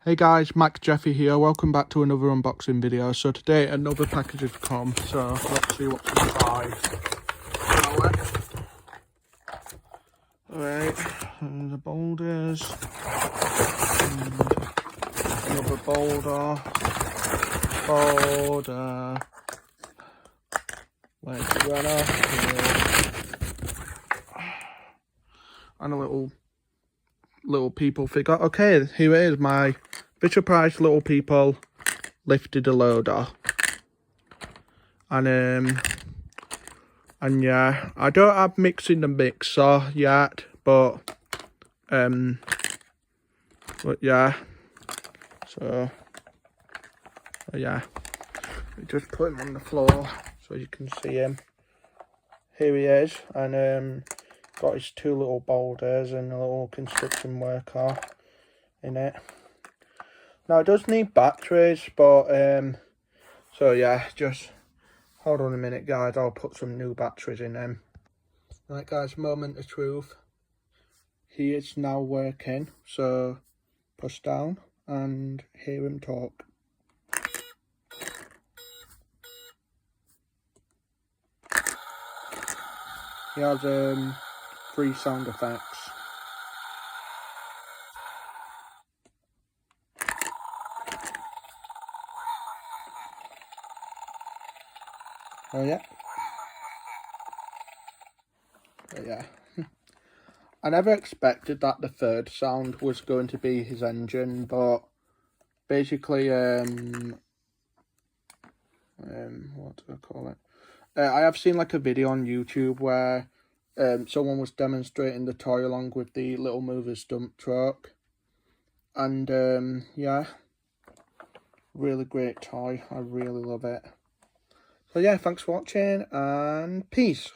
Hey guys, Mac Jeffy here, welcome back to another unboxing video. So today another package has come, so let's see what's inside. Alright, the boulders, and another boulder, where's the runner, and a little people figure. Okay, here it is, my Fisher Price Little People Lifty loader. And yeah, I don't have mixing the mixer yet, but yeah, so yeah, we just put him on the floor so you can see him. Here he is, and got his two little boulders and a little construction worker in it. Now it does need batteries, but so yeah, just hold on a minute guys, I'll put some new batteries in them. Right guys, moment of truth. He is now working, so push down and hear him talk. He has 3 sound effects. Oh yeah. But yeah. I never expected that the third sound was going to be his engine, but basically what do I call it? I have seen like a video on YouTube where someone was demonstrating the toy along with the Little Movers dump truck, and yeah, really great toy. I really love it. So yeah, thanks for watching and peace.